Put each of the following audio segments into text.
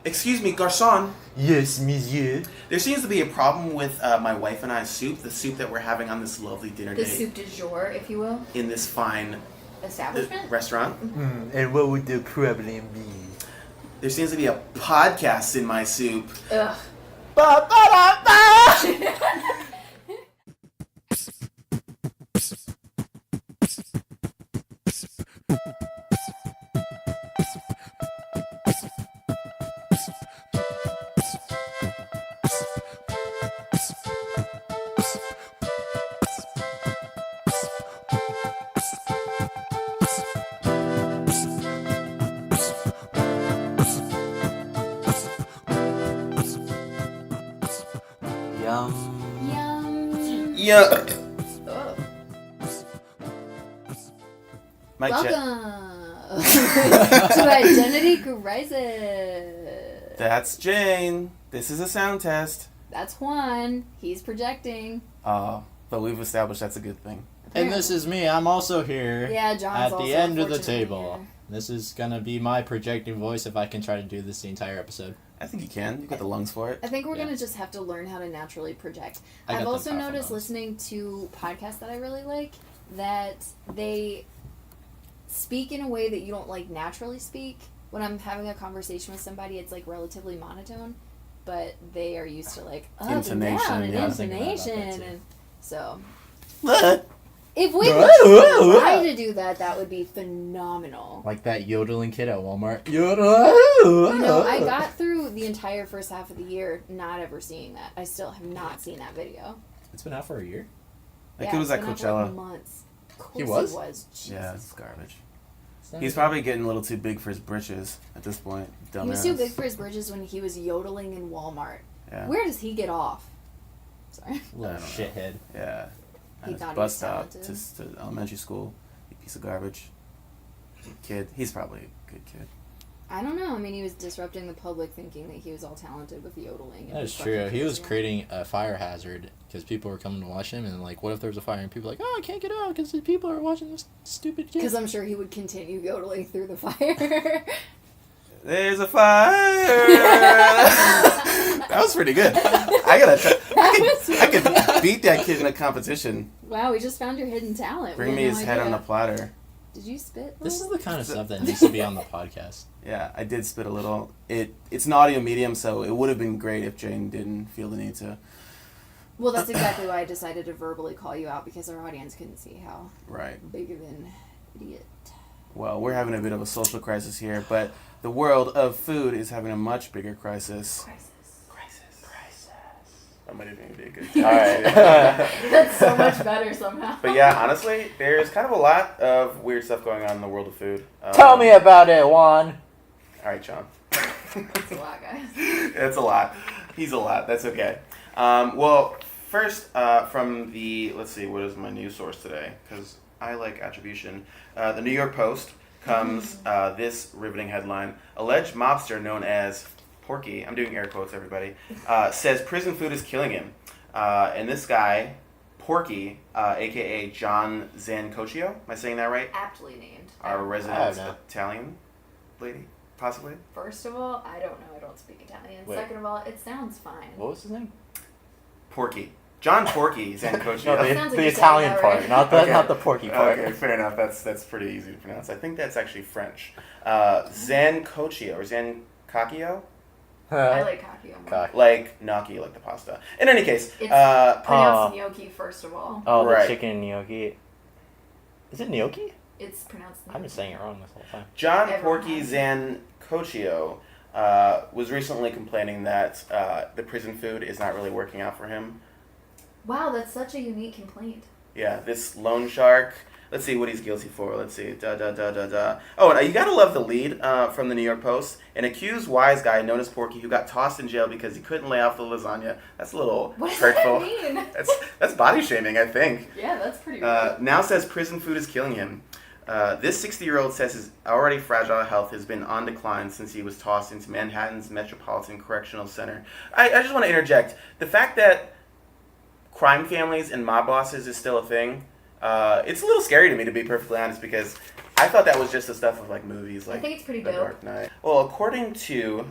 Excuse me, garçon. Yes, monsieur. There seems to be a problem with my wife and I's soup, the soup that we're having on this lovely dinner The date. soup du jour, if you will. In this fine Establishment? restaurant. And what would the problem be? There seems to be a podcast in my soup. Ugh. Yum. Yeah. Oh. Mike Welcome to Identity Crisis. That's Jane. This is a sound test. That's Juan. He's projecting. But we've established that's a good thing. And this is me. I'm also here. Yeah, John's at also the end of the unfortunately table. here. This is gonna be my projecting voice if I can try to do this the entire episode. I think you can. You got the lungs for it. I think we're Yeah. going to just have to learn how to naturally project. I got I've them also powerful noticed lungs. listening to podcasts that I really like that they speak in a way that you don't like naturally speak. When I'm having a conversation with somebody, it's like relatively monotone, but they are used to like up Intonation, and down and yeah. I was thinking about that intonation, too. and so What? if we could try to do that, that would be phenomenal. Like that yodeling kid at Walmart. You know, I got through the entire first half of the year not ever seeing that. I still have not seen that video. It's been out for a year. Like it was at it's been out for, like, Coachella. months. Of course He was? Jesus. Yeah, it's garbage. It's not He's even- probably getting a little too big for his britches at this point. Dumbass. He was too big for his britches when he was yodeling in Walmart. Yeah. Where does he get off? Sorry. little I don't know. shithead. Yeah. He At his thought he bus was stop talented. to elementary school. You piece of garbage. Kid. He's probably a good kid. I don't know. I mean, he was disrupting the public thinking that he was all talented with yodeling. and That is his true. fucking He was crazy. creating a fire hazard because people were coming to watch him, and like, what if there was a fire and people were like, oh, I can't get out because the people are watching this stupid kid. Because I'm sure he would continue yodeling through the fire. There's a fire. That was pretty good. I gotta try. I could beat that kid in a competition. Wow, we just found your hidden talent. Bring We me had his no head on idea. the platter. Did you spit? This is Lil? the kind of stuff that needs to be on the podcast. Yeah, I did spit a little. It's an audio medium, so it would have been great if Jane didn't feel the need to. Well, that's exactly why I decided to verbally call you out, because our audience couldn't see how Right. big of an idiot. Well, we're having a bit of a social crisis here, but the world of food is having a much bigger crisis. Crisis. That might even be a good. All right. That's so much better somehow. But yeah, honestly, there's kind of a lot of weird stuff going on in the world of food. Tell me about it, Juan. All right, John. That's a lot, guys. It's a lot. He's a lot. That's okay. Well, first, from the, let's see, what is my news source today? Because I like attribution. The New York Post comes this riveting headline. Alleged mobster known as Porky, I'm doing air quotes, everybody, says prison food is killing him. And this guy, Porky, a.k.a. John Zancoccio, am I saying that right? Aptly named. Our I resident don't know. Italian lady, possibly? First of all, I don't know. I don't speak Italian. Wait. Second of all, it sounds fine. What was his name? Porky. John Porky Zancoccio. No, That sounds the like you said Italian that part, right. not the Okay. not the porky part. Okay, fair enough. That's pretty easy to pronounce. I think that's actually French. Zancoccio or Zancoccio, I like Kakio more. Cock. like gnocchi, like the pasta. In any case, It's uh, pronounced gnocchi, first of all. Oh, Right. the chicken gnocchi. Is it gnocchi? It's pronounced gnocchi. I've been saying it wrong this whole time. John Everyone Porky has. Zancoccio was recently complaining that the prison food is not really working out for him. Wow, that's such a unique complaint. Yeah, this loan shark. Let's see what he's guilty for. Let's see. Oh, and you gotta love the lead from the New York Post. An accused wise guy known as Porky who got tossed in jail because he couldn't lay off the lasagna. That's a little What does hurtful. that mean? That's body shaming, I think. Yeah, that's pretty weird. Now says prison food is killing him. This 60-year-old says his already fragile health has been on decline since he was tossed into Manhattan's Metropolitan Correctional Center. I just want to interject. The fact that crime families and mob bosses is still a thing, it's a little scary to me, to be perfectly honest, because I thought that was just the stuff of like movies, like I think it's pretty The dope. Dark Knight. Well, according to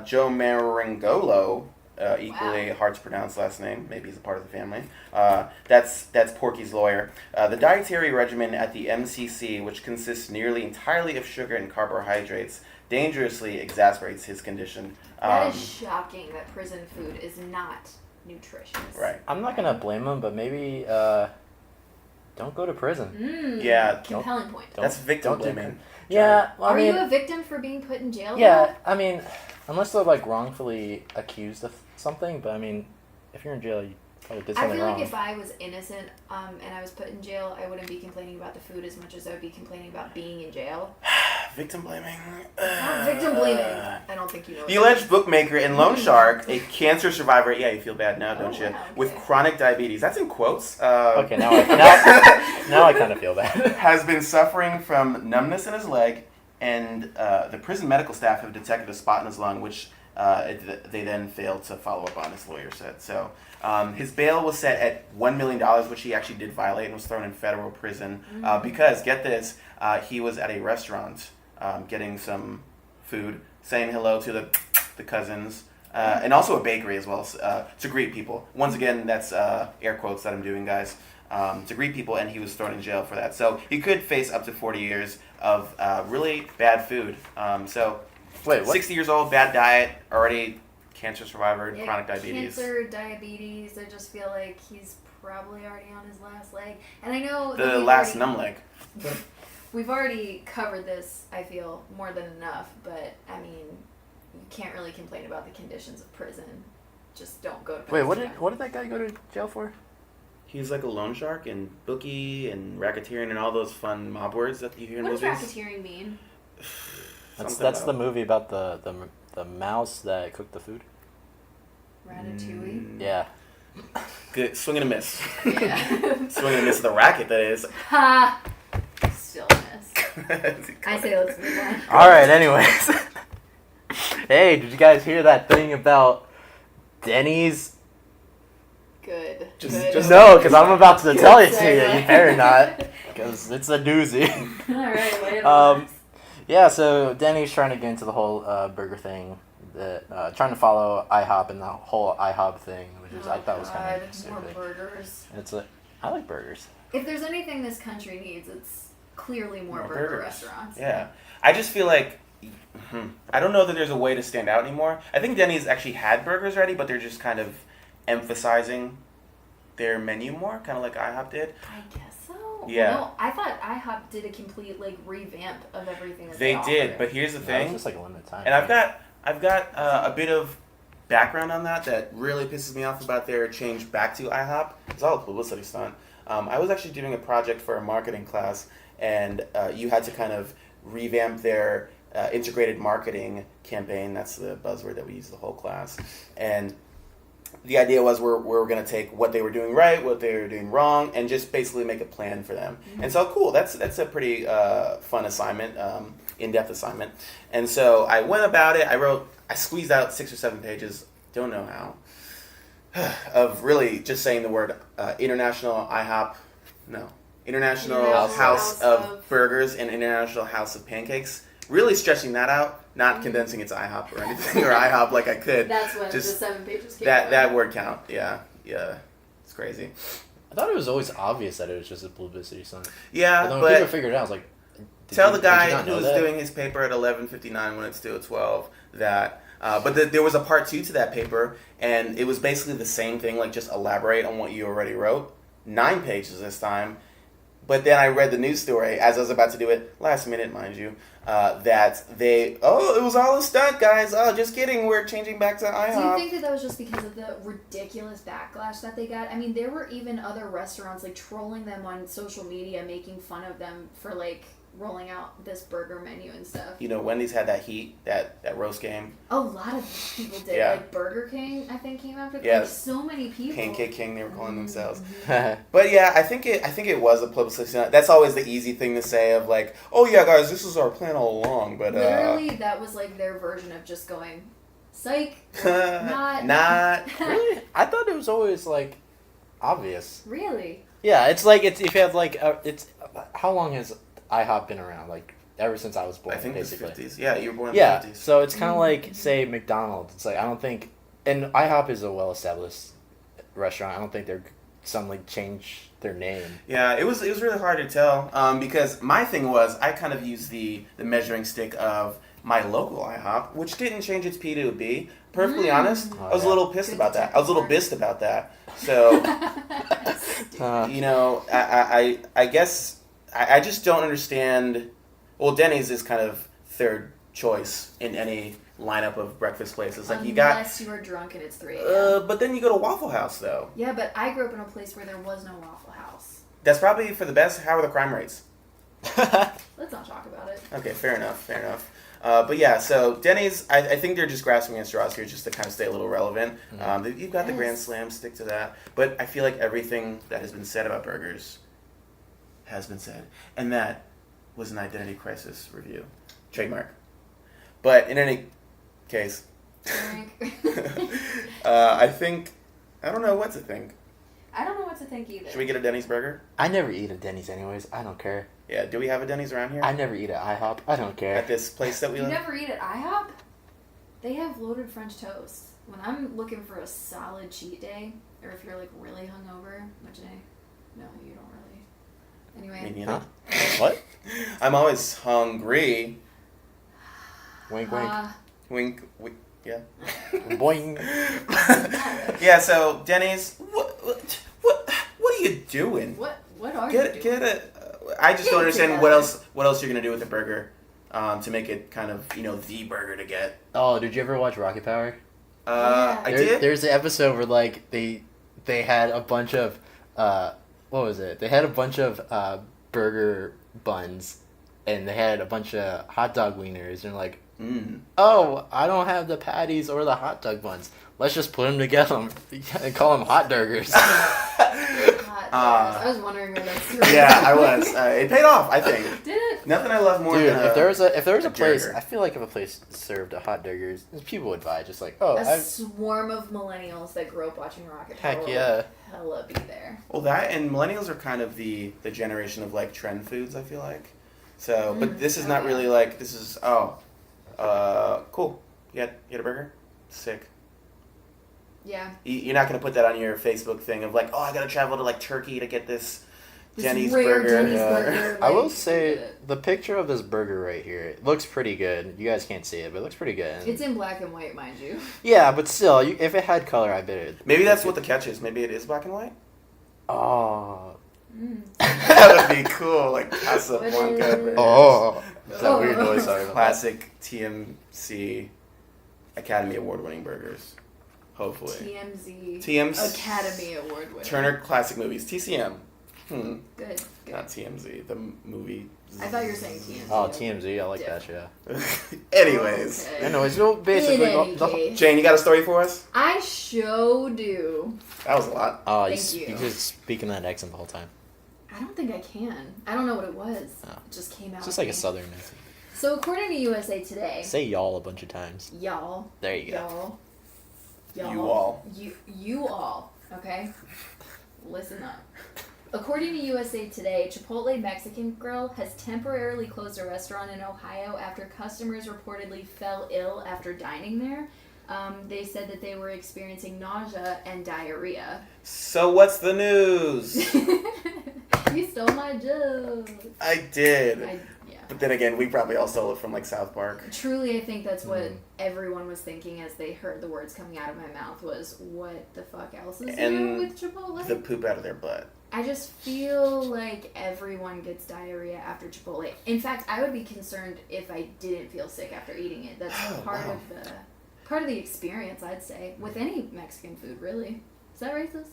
Joe Marangolo, equally hard to pronounce last name, maybe he's a part of the family. That's Porky's lawyer. The dietary regimen at the MCC, which consists nearly entirely of sugar and carbohydrates, dangerously exacerbates his condition. That is shocking that prison food is not nutritious. Right. I'm not gonna blame him, but maybe don't go to prison. Yeah. Compelling point. That's victim don't do blaming. Yeah, well, I Are mean, you a victim for being put in jail? yeah, I mean, unless they're like wrongfully accused of something, but I mean, if you're in jail, you probably did I something feel wrong. like if I was innocent and I was put in jail, I wouldn't be complaining about the food as much as I would be complaining about being in jail. Victim blaming. Not victim blaming. I don't think you know. The alleged bookmaker and loan shark, a cancer survivor. Yeah, you feel bad now, don't you? wow, With okay. chronic diabetes. That's in quotes. Okay, now I kind of feel bad. Has been suffering from numbness in his leg, and the prison medical staff have detected a spot in his lung, which they then failed to follow up on, his lawyer said. So his bail was set at $1 million, which he actually did violate, and was thrown in federal prison because, get this, he was at a restaurant getting some food, saying hello to the cousins, and also a bakery as well, to greet people. Once again, that's air quotes that I'm doing, guys. To greet people, and he was thrown in jail for that. So he could face up to 40 years of really bad food. So Wait, what? 60 years old, bad diet, already cancer survivor, Yeah, chronic diabetes. Cancer, diabetes. I just feel like he's probably already on his last leg. And I know The that last numb leg. we've already covered this, I feel, more than enough. But, I mean, you can't really complain about the conditions of prison. Just don't go to prison. Wait, what did that guy go to jail for? He's like a loan shark and bookie and racketeering and all those fun mob words that you hear in What does movies. racketeering mean? That's the movie about the mouse that cooked the food. Ratatouille? Yeah. Good. Swing and a miss. Yeah. Swing and a miss of the racket, that is. Ha! Still miss. I say let's move on. All right. Anyways, hey, did you guys hear that thing about Denny's? Good. Just- Good. just- No, because I'm about to tell it to Sorry, you. go You better not, ahead. because it's a doozy. All right, lay it on us. Yeah, so Denny's trying to get into the whole burger thing, trying to follow IHOP and the whole IHOP thing, which is I thought was kind of More stupid. burgers. I like burgers. If there's anything this country needs, it's clearly more burger burgers. restaurants. Yeah. I just feel like, I don't know that there's a way to stand out anymore. I think Denny's actually had burgers ready, but they're just kind of emphasizing their menu more, kind of like IHOP did. I guess so. Yeah. No, I thought IHOP did a complete revamp of everything that They did, offer. but here's the No, thing. it's just like a limited time. And I've got a bit of background on that really pisses me off about their change back to IHOP. It's all a publicity stunt. I was actually doing a project for a marketing class, and you had to kind of revamp their integrated marketing campaign. That's the buzzword that we use the whole class. And the idea was we're going to take what they were doing right, what they were doing wrong, and just basically make a plan for them. Mm-hmm. And so, cool, that's a pretty fun assignment, in-depth assignment. And so I went about it. I squeezed out 6 or 7 pages, don't know how, of really just saying the word International IHOP, International House of Burgers and International House of Pancakes. Really stretching that out, not condensing it to IHOP or anything, or IHOP like I could. That's what just the 7 pages came that word count. Yeah, it's crazy. I thought it was always obvious that it was just a publicity stunt. Yeah, But then when people but figured it out, I was like, tell the did you guy not know who's that? doing his paper at 11:59 when it's due at 12 that. But there was a part 2 to that paper, and it was basically the same thing, like just elaborate on what you already wrote. 9 pages this time. But then I read the news story as I was about to do it, last minute, mind you, that it was all a stunt, guys. Oh, just kidding. We're changing back to IHOP. Do you think that was just because of the ridiculous backlash that they got? I mean, there were even other restaurants trolling them on social media, making fun of them for rolling out this burger menu and stuff. You know, Wendy's had that heat, that roast game. A lot of people did. Yeah. Burger King, I think, came after. Yeah. So many people. Pancake King, they were calling themselves. But yeah, I think it was a publicity stunt. That's always the easy thing to say of oh yeah, guys, this was our plan all along. But literally, that was their version of just going, psych, not. Really? I thought it was always obvious. Really? Yeah, it's if you have it's how long has IHOP been around? Like, ever since I was born, I think basically. the 50s. Yeah, you were born in Yeah, the 50s. so it's kind of like, say, McDonald's. It's like, I don't think... And IHOP is a well-established restaurant. I don't think they're suddenly change their name. Yeah, it was really hard to tell because my thing was I kind of used the measuring stick of my local IHOP, which didn't change its P to a B. Perfectly honest, I was a little pissed about that. I was a little pissed about that. So, you know, I guess I just don't understand. Well, Denny's is kind of third choice in any lineup of breakfast places. Like Unless you were drunk and it's 3 a.m. But then you go to Waffle House though. Yeah, but I grew up in a place where there was no Waffle House. That's probably for the best. How are the crime rates? Let's not talk about it. Okay, fair enough. But yeah, so Denny's, I think they're just grasping at straws here just to kind of stay a little relevant. You've got the Grand Slam, stick to that. But I feel like everything that has been said about burgers has been said. And that was an identity crisis review. Trademark. But in any case, I don't know what to think. I don't know what to think either. Should we get a Denny's burger? I never eat at Denny's anyways. I don't care. Yeah, do we have a Denny's around here? I never eat at IHOP. I don't care. At this place that we You live? never eat at IHOP? They have loaded French toast. When I'm looking for a solid cheat day, or if you're like really hungover, which no, you don't really. Anyway. Me neither. What? I'm always hungry. Wink, wink. Wink, wink. Yeah. Boing. Yeah. So Denny's, what are you doing? What are you doing? Get a. I just don't understand what else you're gonna do with the burger, to make it kind of the burger to get. Oh, did you ever watch Rocket Power? Yeah. I did. There's an episode where like they had a bunch of what was it? They had a bunch of burger buns, and they had a bunch of hot dog wieners, and like, oh, I don't have the patties or the hot dog buns. Let's just put them together and call them hot burgers. I was wondering where that's from. Yeah, I was. It paid off, I think. Did it? Nothing I love more Dude, than if there was a place, burger. I feel like if a place served a hot burgers, people would buy. Just like, A swarm of millennials that grew up watching Rocket Power. Heck yeah. would hella be there. Well, that and millennials are kind of the generation of like trend foods. I feel like. So, but this is not really like this is cool. You had a burger, sick. Yeah. You're not gonna put that on your Facebook thing of like, oh, I gotta travel to like Turkey to get this Denny's rare burger. Denny's burger. I will like, say the picture of this burger right here, it looks pretty good. You guys can't see it, but it looks pretty good. It's in black and white, mind you. Yeah, but still, if it had color, I bet it. Maybe that's what the catch is. Maybe it is black and white. Oh. That would be cool, like Casablanca burgers. Oh. Is that weird noise? Sorry about that. Classic TMC Academy Award-winning burgers. Hopefully. TMZ. Academy Award winner. Turner Classic Movies. TCM. Good. Not TMZ. The movie. I thought you were saying TMZ. Oh, TMZ. I like that, yeah. Anyways. Okay. Anyways, so basically, In any case. Jane, you got a story for us? I sure do. That was a lot. oh, Thank you. you just speaking that accent the whole time. I don't think I can. I don't know what it was. Oh. It just came out. It's just of like a me. southern accent. So according to USA Today, Say y'all a bunch of times. y'all. There you go. Y'all. You all. Okay? Listen up. According to USA Today, Chipotle Mexican Grill has temporarily closed a restaurant in Ohio after customers reportedly fell ill after dining there. They said that they were experiencing nausea and diarrhea. So what's the news? You stole my joke. I did. Yeah. But then again, we probably all stole it from like South Park. Truly, I think that's what everyone was thinking as they heard the words coming out of my mouth was, what the fuck else is new with Chipotle? The poop out of their butt. I just feel like everyone gets diarrhea after Chipotle. In fact, I would be concerned if I didn't feel sick after eating it. That's part of the experience, I'd say, with any Mexican food, really. Is that racist?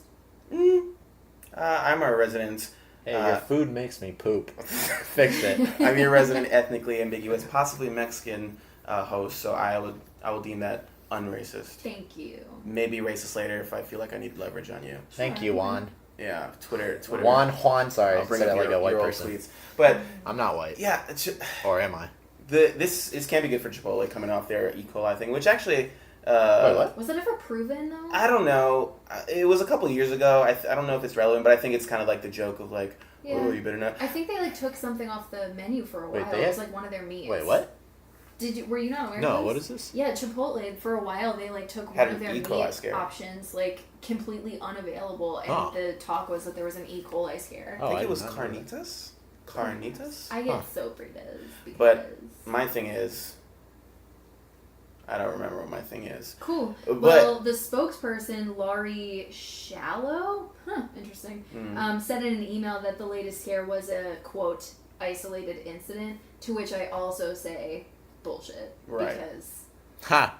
I'm a resident. Hey, your food makes me poop. Fix it. I'm your resident ethnically ambiguous, possibly Mexican host, so I will deem that unracist. Thank you. Maybe racist later if I feel like I need leverage on you. Thank you, Juan. Yeah, Twitter. Juan, sorry. I'll bring Said up it like a white your old person. tweets. But I'm not white. yeah, Or am I? this can be good for Chipotle coming off their E. coli thing, which actually. Wait, what? Was it ever proven, though? I don't know. It was a couple years ago. I don't know if it's relevant, but I think it's kind of like the joke of like, Yeah. Oh, you better not. I think they like took something off the menu for a Wait, while. they It was had- like one of their meats. Wait, what? Were you not aware of No, this? what is this? Yeah, Chipotle, for a while, they like took Had one of an their E. coli meat scare. options, like completely unavailable, and Oh. the talk was that there was an E. coli scare. Oh, I think I it was did not know that. carnitas. Carnitas. I get Huh. so Fritos because... But my thing is, I don't remember what my thing is. Cool. But- Well, the spokesperson, Laurie Shallow, interesting, Mm. said in an email that the latest scare was a, quote, isolated incident, to which I also say bullshit. Right. Because... Ha!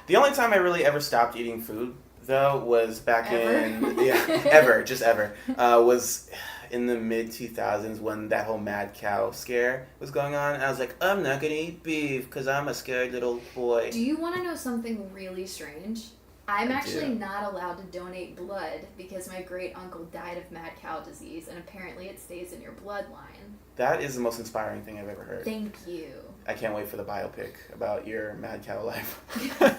The only time I really ever stopped eating food, though, was back Ever? just ever, was in the mid-2000s when that whole mad cow scare was going on. And I was like, I'm not going to eat beef because I'm a scared little boy. Do you want to know something really strange? I'm I actually do. not allowed to donate blood because my great uncle died of mad cow disease, and apparently it stays in your bloodline. That is the most inspiring thing I've ever heard. Thank you. I can't wait for the biopic about your mad cow life.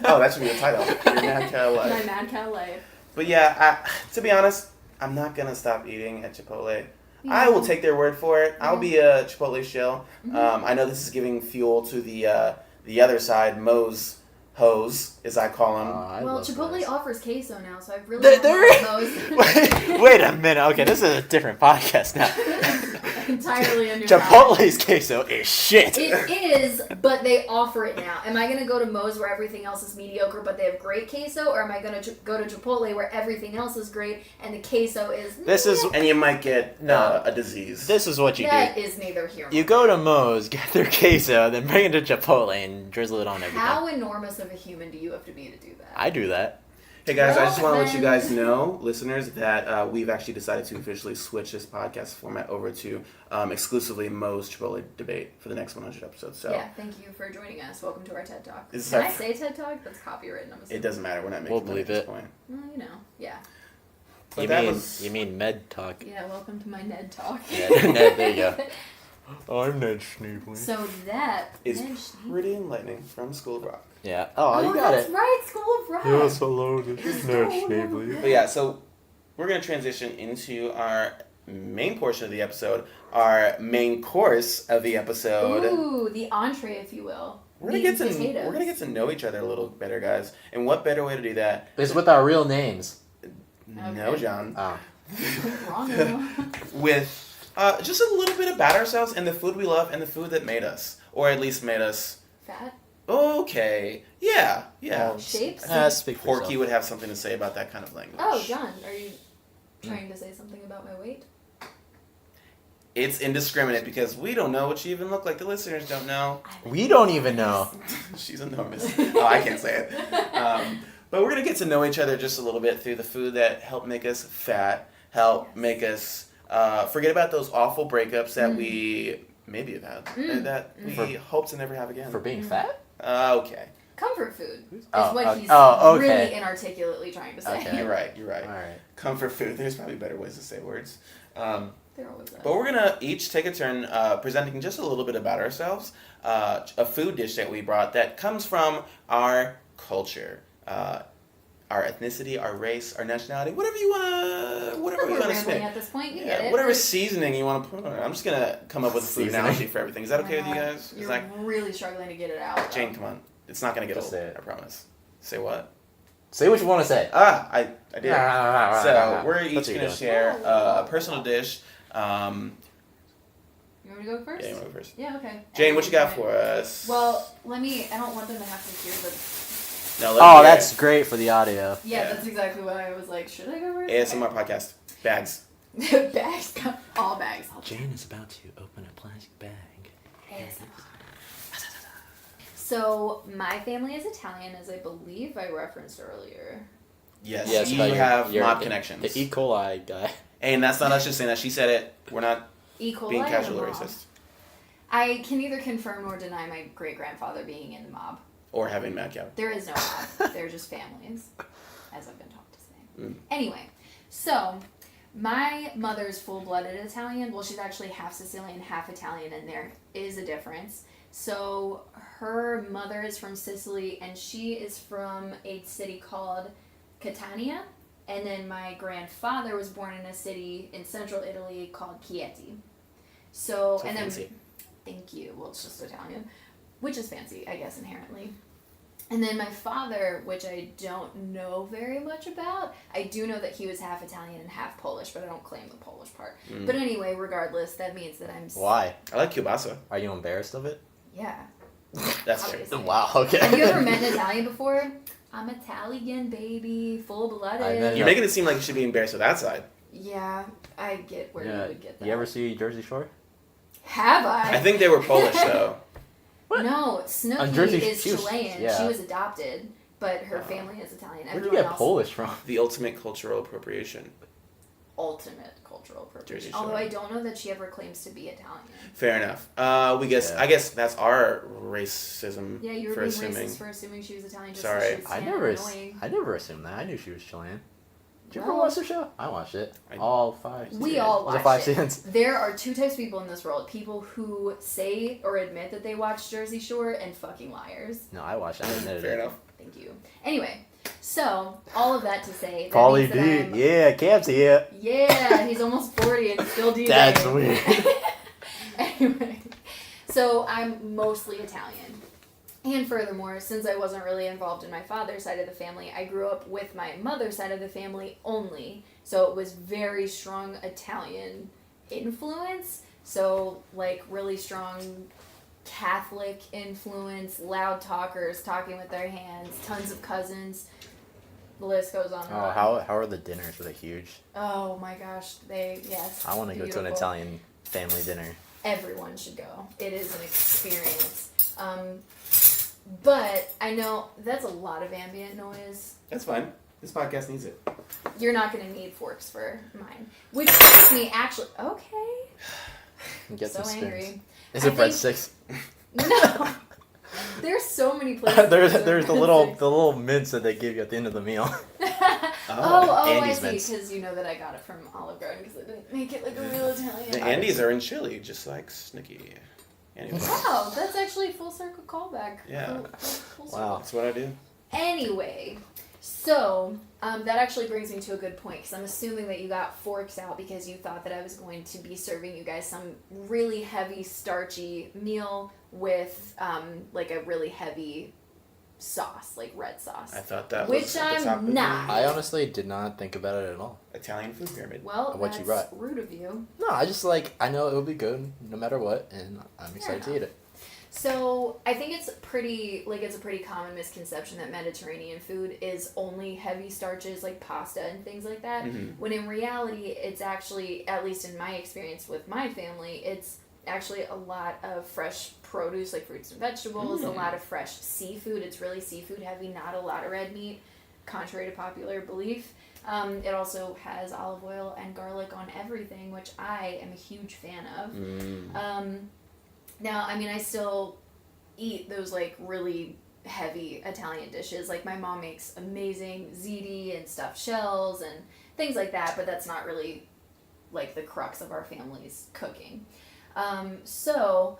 Oh, that should be the title. Your mad cow My life. mad cow life. But yeah, to be honest, I'm not going to stop eating at Chipotle. I will take their word for it. I'll be a Chipotle shill. I know this is giving fuel to the other side, Moe's hose, as I call him. I Well, love Chipotle those. offers queso now, so I really There- don't know those. Wait a minute. Okay, this is a different podcast now. Entirely a new Chipotle's queso is shit. It is, but they offer it now. Am I going to go to Moe's where everything else is mediocre but they have great queso? Or am I going to go to Chipotle where everything else is great and the queso is... This is And you might get No. a disease. this is what you That do. is neither here nor You there. go to Moe's, get their queso, then bring it to Chipotle and drizzle it on everything. How enormous of a human do you have to be to do that? I do that. Hey guys, I just Well, want to let you then- guys know, listeners, that we've actually decided to officially switch this podcast format over to exclusively Moe's Chipotle debate for the next 100 episodes. So Yeah, thank you for joining us. Welcome to our TED Talk. This is Can our- I say TED Talk? That's copywritten, I'm assuming. it doesn't matter. We're not making We'll money at believe this it. point. Well, you know, yeah. But You that mean was- you mean med talk? Yeah, welcome to my Ned Talk. Yeah, Ned, there you go. I'm Ned Schneebly. So that Is Ned Schneebly- pretty enlightening from School of Rock. Yeah. Oh, you got that's it. right, School of Rock. hello. This is Ned Schneebly. But yeah, so we're going to transition into our main portion of the episode, our main course of the episode. Ooh, the entree, if you will. We're gonna Meat get and to potatoes. we're gonna get to know each other a little better, guys. And what better way to do that? It's with our real names. No, Okay. John. Oh. Wrong now. With just a little bit about ourselves and the food we love and the food that made us, or at least made us Fat? okay. Yeah. Shapes? Speak for Porky yourself. would have something to say about that kind of language. Oh, John, are you trying to say something about my weight? It's indiscriminate because we don't know what you even look like. The listeners don't know. We don't even know. She's enormous. Oh, I can't say it. But we're gonna get to know each other just a little bit through the food that helped make us fat, help make us forget about those awful breakups that we maybe have had, that we hope to never have again. For being fat? Okay, Comfort food is Oh, what okay. he's Oh, okay. really inarticulately trying to say. Okay. you're right. All right. Comfort food. There's probably better ways to say words. They're always that. But we're gonna each take a turn presenting just a little bit about ourselves, a food dish that we brought that comes from our culture, our ethnicity, our race, our nationality, whatever you wanna We're spin. rambling at this point, you get it. Whatever Like, seasoning you want to put on it. I'm just gonna come up with a food Seasoning. analogy for everything. Is that okay with you God, guys? Is You're that really struggling to get it out. Jane? Come on, it's not gonna get Just old. say it. I promise. Say what? Say what you want to say. I did. So we're That's each what you're gonna doing. share a personal dish. You want me to go first? Yeah, you wanna go first? Yeah, okay. Jane, what you got for us? Well, I don't want them to have to hear, but No, let me Oh, hear that's it. great for the audio. yeah, Yeah. that's exactly what I was like. Should I go first? ASMR podcast. Bags. Bags. All bags. Jane is about to open a plastic bag. ASMR. So, my family is Italian, as I believe I referenced earlier. Yes, Yes, you about have your mob connections. The E. coli guy. And that's not us just saying that. She said it. We're not E. coli being or casual mob? racist. I can neither confirm nor deny my great-grandfather being in the mob. Or having mad cow. There is no mob. They're just families, as I've been taught to say. Mm. Anyway, so my mother's full-blooded Italian. Well, she's actually half Sicilian, half Italian, and there is a difference. So her mother is from Sicily, and she is from a city called Catania. And then my grandfather was born in a city in central Italy called Chieti. So and fancy. then, thank you. Well, it's just Italian, which is fancy, I guess, inherently. And then my father, which I don't know very much about, I do know that he was half Italian and half Polish, but I don't claim the Polish part. But anyway, regardless, that means that I'm... Why? I like kielbasa. Are you embarrassed of it? Yeah. That's true. Obviously. Wow, okay. Have you ever met an Italian before? I'm Italian, baby. Full-blooded. You're making it seem like you should be embarrassed with that side. Yeah, I get where you would get that. You ever see Jersey Shore? Have I? I think they were Polish, though. What? No, Snooki Jersey, is she was- Chilean. yeah. She was adopted, but her family is Italian. Where'd you Everyone get else, Polish from? The ultimate cultural appropriation. ultimate cultural appropriation. Jersey Shore. Although I don't know that she ever claims to be Italian. Fair enough. I guess that's our racism Yeah, you were for being assuming. racist for assuming she was Italian. Just Sorry. She was I never assumed that. I knew she was Chilean. Did you ever No. watch the show? I watched it. All 5 seasons. We all Was it watched 5 it. seasons? There are two types of people in this world: people who say or admit that they watch Jersey Shore, and fucking liars. No, I watched it. I admitted Fair it. enough. Thank you. Anyway, so all of that to say, that Pauly means that D. Yeah, Camp's here. Yeah, he's almost 40 and still DJing. That's weird. Anyway, so I'm mostly Italian. And furthermore, since I wasn't really involved in my father's side of the family, I grew up with my mother's side of the family only. So it was very strong Italian influence. So, like, really strong Catholic influence, loud talkers, talking with their hands, tons of cousins. The list goes on and Oh, on. how are the dinners? Were they huge? Oh my gosh, yes. I want to go to an beautiful. Italian family dinner. Everyone should go. It is an experience. But I know that's a lot of ambient noise. That's fine. This podcast needs it. You're not going to need forks for mine. Which makes me actually... Okay. Get So some spoons. angry. Is I it breadsticks? No. There's so many places. there's the little mints that they give you at the end of the meal. I Andes see. mints. Because you know that I got it from Olive Garden because I didn't make it like a real Italian. The Andes are in Chile, just like Snicky. Anyway, Wow, that's actually a full circle callback. Yeah. Full circle. Wow. that's what I do. Anyway, so that actually brings me to a good point because I'm assuming that you got forks out because you thought that I was going to be serving you guys some really heavy, starchy meal with like a really heavy sauce, like red sauce. I thought that Which was at the top I'm of not. I honestly did not think about it at all. the Italian food pyramid. Well, What you that's brought? rude of you. No, I just I know it will be good no matter what, and I'm excited to eat it. So I think it's a pretty common misconception that Mediterranean food is only heavy starches like pasta and things like that. Mhm. When in reality, it's actually, at least in my experience with my family, it's actually a lot of fresh produce like fruits and vegetables, a lot of fresh seafood. It's really seafood heavy, not a lot of red meat, contrary to popular belief. It also has olive oil and garlic on everything, which I am a huge fan of. Now, I mean, I still eat those, like, really heavy Italian dishes. Like, my mom makes amazing ziti and stuffed shells and things like that, but that's not really, like, the crux of our family's cooking. So,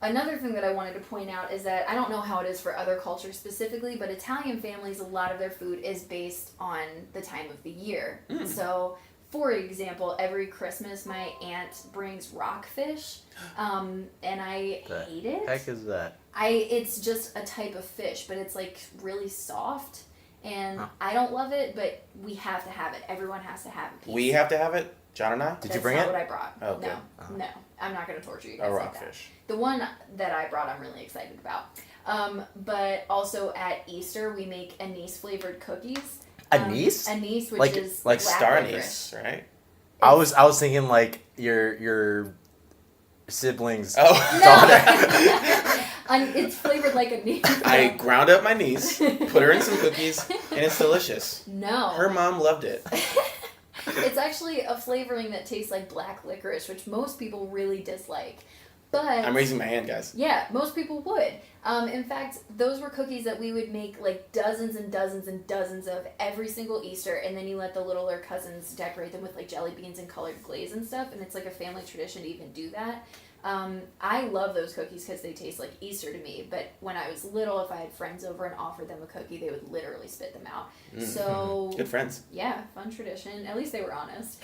another thing that I wanted to point out is that I don't know how it is for other cultures specifically, but Italian families, a lot of their food is based on the time of the year. So, for example, every Christmas my aunt brings rockfish, and I hate it. Heck is that? It's just a type of fish, but it's like really soft, and I don't love it, but we have to have it. Everyone has to have it. We have to have it, John and I. Did you bring it? That's not what I brought. Oh, good. No, I'm not going to torture you guys A like that. rockfish. The one that I brought, I'm really excited about. But also at Easter, we make anise flavored cookies. Anise? Anise, which Like- is Like black star licorice. anise, right? I was thinking like your siblings' No, daughter. it's flavored like anise. I ground up my niece, put her in some cookies, and it's delicious. No. Her mom loved it. It's actually a flavoring that tastes like black licorice, which most people really dislike. But I'm raising my hand, guys. yeah, most people would. In fact, those were cookies that we would make like dozens and dozens and dozens of every single Easter, and then you let the littler cousins decorate them with like jelly beans and colored glaze and stuff, and it's like a family tradition to even do that. I love those cookies because they taste like Easter to me. But when I was little, if I had friends over and offered them a cookie, they would literally spit them out. So good friends. Yeah, fun tradition. At least they were honest.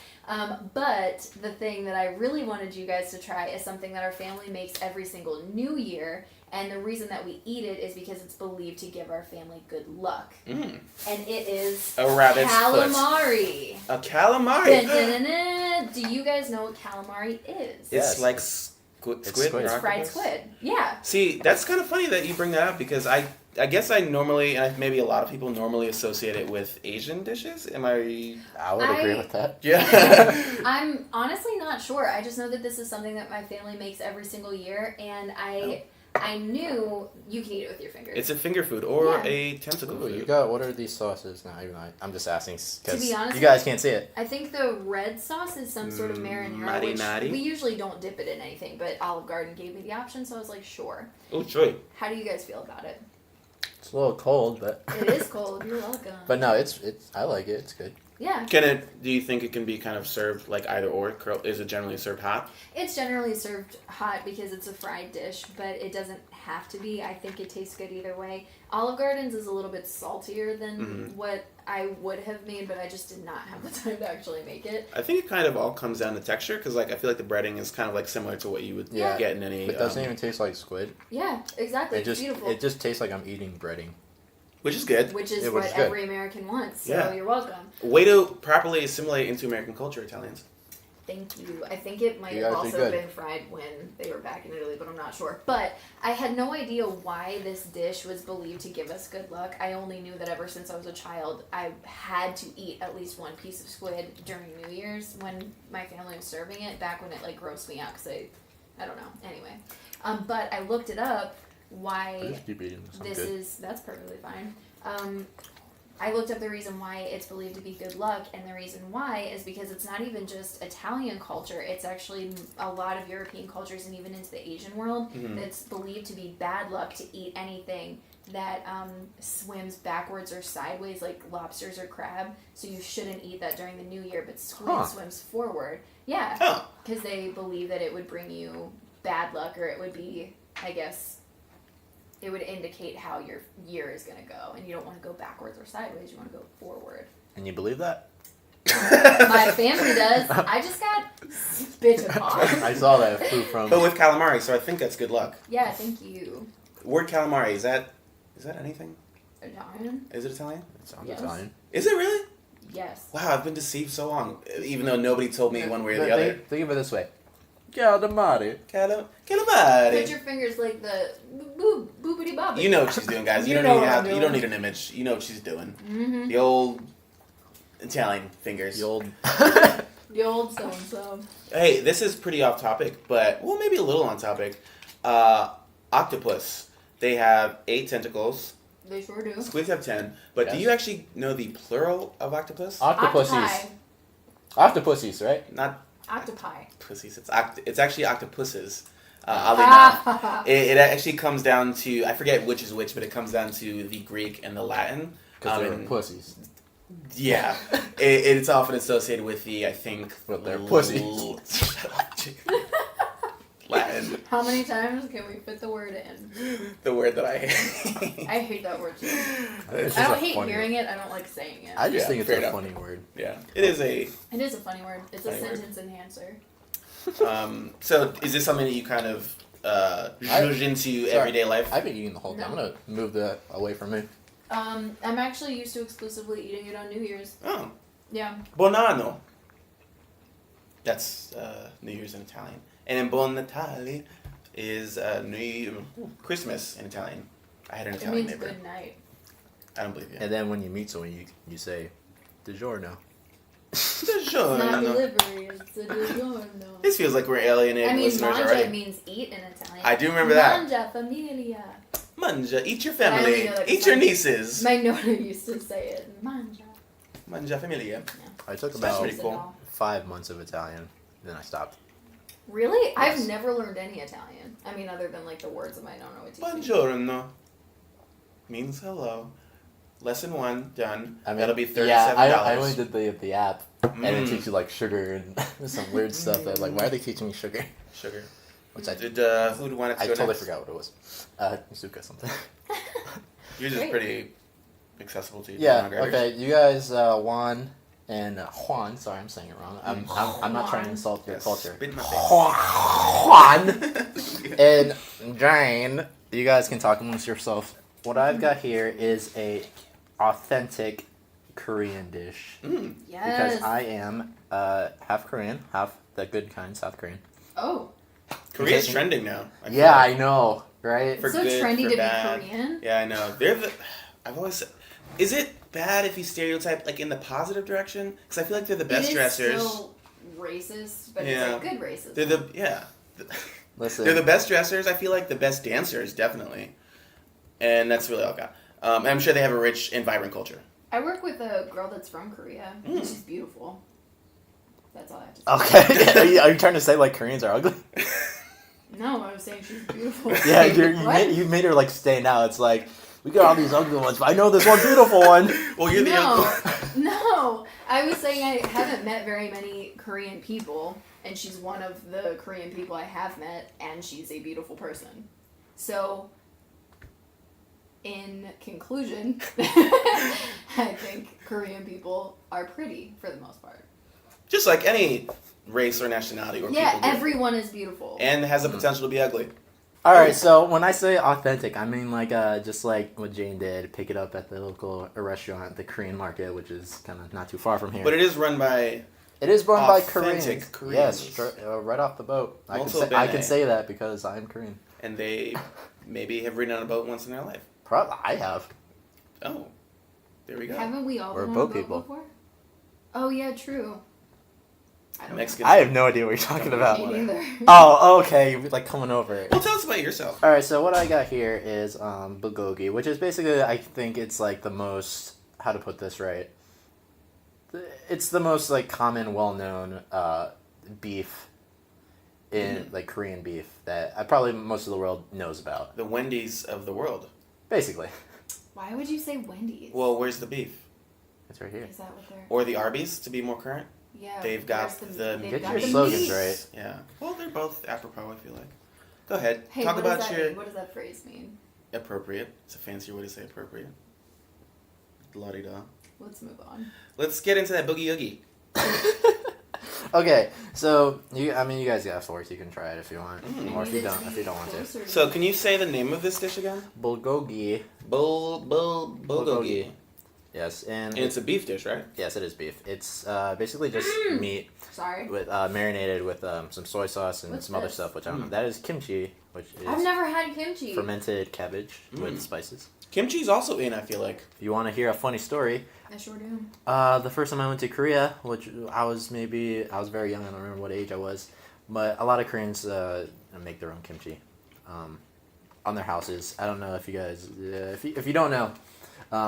But the thing that I really wanted you guys to try is something that our family makes every single New Year. And the reason that we eat it is because it's believed to give our family good luck. And it is a rabbit's calamari. Foot. A calamari. Dun, dun, dun, dun. Do you guys know what calamari is? It's like squid. It's fried squid. Yeah. See, that's kind of funny that you bring that up because I guess I normally, and maybe a lot of people normally associate it with Asian dishes. Am I? I would agree with that. Yeah. I'm honestly not sure. I just know that this is something that my family makes every single year, and I knew you can eat it with your fingers. It's a finger food or a tentacle food. You got, what are these sauces now? I'm just asking because you guys can't see it. I think the red sauce is some sort of marinara, which we usually don't dip it in anything, but Olive Garden gave me the option, so I was like, sure. Oh, sure. How do you guys feel about it? It's a little cold, but... It is cold. You're welcome. But no, it's I like it. It's good. Yeah. Do you think it can be kind of served like either or? Is it generally served hot? It's generally served hot because it's a fried dish, but it doesn't have to be. I think it tastes good either way. Olive Garden's is a little bit saltier than what I would have made, but I just did not have the time to actually make it. I think it kind of all comes down to texture because like I feel like the breading is kind of like similar to what you would get in any... It doesn't even taste like squid. Yeah, exactly. It's beautiful. It just tastes like I'm eating breading. Which is good. Which is what every American wants, so you're welcome. Way to properly assimilate into American culture, Italians. Thank you. I think it might have also been fried when they were back in Italy, but I'm not sure. But I had no idea why this dish was believed to give us good luck. I only knew that ever since I was a child, I had to eat at least one piece of squid during New Year's when my family was serving it, back when it like grossed me out because I don't know. Anyway. But I looked it up. Why this is, that's perfectly fine. I looked up the reason why it's believed to be good luck, and the reason why is because it's not even just Italian culture, it's actually a lot of European cultures and even into the Asian world that's believed to be bad luck to eat anything that swims backwards or sideways, like lobsters or crab, so you shouldn't eat that during the New Year, but squid swims forward. Yeah, because they believe that it would bring you bad luck, or it would be, I guess... It would indicate how your year is going to go, and you don't want to go backwards or sideways. You want to go forward. And you believe that? My family does. I just got spit upon. I saw that food from... But with calamari, so I think that's good luck. Yeah, thank you. Word calamari, is that anything? Italian? Is it Italian? It sounds Italian. Is it really? Yes. Wow, I've been deceived so long, even though nobody told me one way or the other. Think of it this way. Calamari. Calamari. Put your fingers like the boopity bobbity. You know what she's doing, guys. You don't need an image. You know what she's doing. Mm-hmm. The old Italian fingers. The old so-and-so. Hey, this is pretty off topic, but, well, maybe a little on topic. Octopus. They have 8 tentacles. They sure do. Squids have 10. But do you actually know the plural of octopus? Octopussies. Octopussies, right? Not... Octopi. Pussies. It's actually octopuses. Oddly enough. It actually comes down to, I forget which is which, but it comes down to the Greek and the Latin. Because they're pussies. Yeah. It's often associated with the, I think... With their pussies. Latin. How many times can we fit the word in? The word that I hate. I hate that word too. I don't hate hearing it. I don't like saying it. I just think it's a funny word. Yeah. It is a funny word. It's a sentence enhancer. So is this something that you kind of zhuzh into everyday life? I've been eating the whole time. I'm going to move that away from me. I'm actually used to exclusively eating it on New Year's. Oh. Yeah. Buonanno. That's New Year's in Italian. And then Buon Natale is Christmas in Italian. I had an Italian neighbor. It means good night. I don't believe you. And then when you meet someone, you say, DiGiorno. It's not delivery, it's a DiGiorno. This feels like we're alienating listeners mangia already. Means eat in Italian. I do remember that. Mangia familia. Mangia, eat your family. Eat your nieces. My nonna used to say it. Mangia. Mangia familia. Yeah. I took about 5 months of Italian, then I stopped. Really? Yes. I've never learned any Italian. I mean, other than like the words of my nonna would teach me. Buongiorno means hello. Lesson 1 done. I mean, that'll be $37. Yeah, I only did the app, and it teaches you like sugar and some weird stuff. That like, why are they teaching me sugar? Sugar. which I Did who wanted to I go totally next? forgot what it was. Zuka something. Yours is Great. pretty accessible to you. Yeah. non-graders. Okay. You guys, Juan and Juan. Sorry, I'm saying it wrong. I'm not trying to insult your Yes, culture. spit in my face. Juan and Jane. You guys can talk amongst yourself. What I've got here is a authentic Korean dish Mm. Yes. because I am half Korean, half the good kind, South Korean. Oh, Korea's trending now. I feel Yeah, like. I know, right? For it's so good, trendy for to bad. be Korean. Yeah, I know. They're the. I've always said. Is it bad if you stereotype like in the positive direction? Because I feel like they're the best it is dressers. still racist, but Yeah. it's like good racism. They're the yeah. Listen, They're the best dressers. I feel like the best dancers, definitely. And that's really all I got. And I'm sure they have a rich and vibrant culture. I work with a girl that's from Korea. Mm. And she's beautiful. That's all I have to say. Okay, are you trying to say like Koreans are ugly? No, I was saying she's beautiful. Yeah, What? you made her like stand out. It's like we got all these ugly ones, but I know this one beautiful one. Well, you're the No, I was saying I haven't met very many Korean people, and she's one of the Korean people I have met, and she's a beautiful person. So, in conclusion, I think Korean people are pretty for the most part. Just like any race or nationality or Yeah, people. do. everyone is beautiful. And has the potential to be ugly. All right, so when I say authentic, I mean like just like what Jane did, pick it up at the local restaurant, the Korean market, which is kind of not too far from here. But it is run by. It is run by authentic Koreans. Yes, Koreans. right off the boat. I Molto can bene. say that because I'm Korean. And they maybe have ridden on a boat once in their life. Probably I have. Oh. There we go. Haven't we all We're been on a boat boat people. before? Oh yeah, true. I don't Mexican. I have no idea what you're talking about. know. Me neither. Oh, okay, you're like coming over it. Well, tell us about yourself. All right, so what I got here is bulgogi, which is basically, I think it's like the most, how to put this right, it's the most like common, well-known beef in like Korean beef that probably most of the world knows about. The Wendy's of the world. Basically, Why would you say Wendy's? Well, where's the beef? it's right here. Is that what they're? Or the Arby's, to be more current? Yeah. They've got where's the- Get got your the slogans meat. right. Yeah. Well, they're both apropos, I feel like. Go ahead. Hey, Talk what about does that your mean? What does that phrase mean? appropriate. It's a fancier way to say appropriate. La-di-da. Let's move on. Let's get into that boogie oogie. Okay, so you guys got forks. You can try it if you want, Mm. or if you don't want to. Closer So, can you say the name of this dish again? Bulgogi, Bulgogi. yes, and And it's a beef dish, right? yes, it is beef. It's basically just meat Sorry. with marinated with some soy sauce and What's some other this? stuff, which I don't know. Mm. That is kimchi, which I've is never had kimchi. fermented cabbage Mm. with spices. Kimchi's also in, I feel like. If you want to hear a funny story, I sure do. the first time I went to Korea, which I was very young, I don't remember what age I was, but a lot of Koreans make their own kimchi on their houses. I don't know if you guys, if you don't know,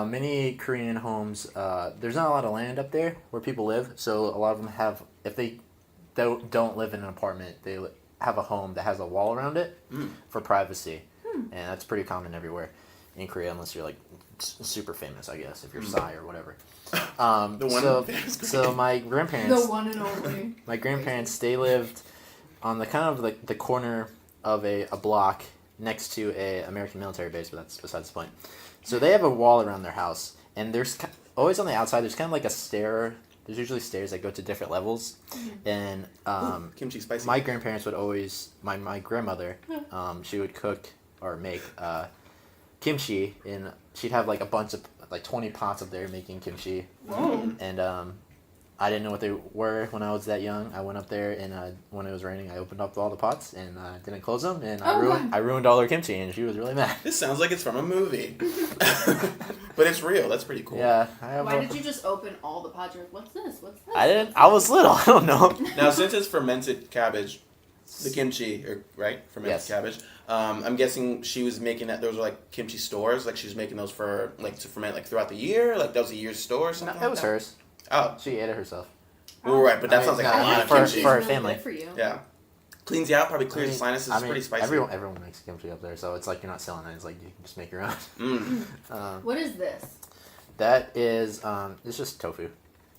many Korean homes, there's not a lot of land up there where people live, so a lot of them have, if they don't live in an apartment, they have a home that has a wall around it for privacy, and that's pretty common everywhere in Korea, unless you're like super famous, I guess, if you're Psy or whatever. The one so, famous so Korean. my grandparents, The one and only. my grandparents, they lived on the kind of like the corner of a block next to a American military base, but that's besides the point. So they have a wall around their house, and there's always on the outside. There's kind of like a stair. There's usually stairs that go to different levels, and Kimchi spicy. my grandparents would always my grandmother, she would cook or make kimchi, and she'd have like a bunch of like 20 pots up there making kimchi. Whoa. And I didn't know what they were when I was that young. I went up there, and when it was raining, I opened up all the pots and didn't close them, and Oh, God. I ruined all her kimchi, and she was really mad. This sounds like it's from a movie. But it's real. That's pretty cool. Yeah, I have. Why did you just open all the pots? You're like, what's this? What's this? I didn't. I was little. I don't know. Now, since it's fermented cabbage, the kimchi, right? Fermented Yes. cabbage. I'm guessing she was making that. Those were like kimchi stores. Like she was making those for like to ferment like throughout the year. Like that was a year's store or No, something. it was like that? hers. Oh, She ate it herself. well, right. But that I mean, sounds like no, a lot of for- kimchi. for her Really family. good for you. Yeah. Cleans you out. Probably clears I mean- sinuses. I mean, Pretty spicy. Everyone makes kimchi up there, so it's like you're not selling it. It's like you can just make your own. Mm. What is this? That is, it's just tofu.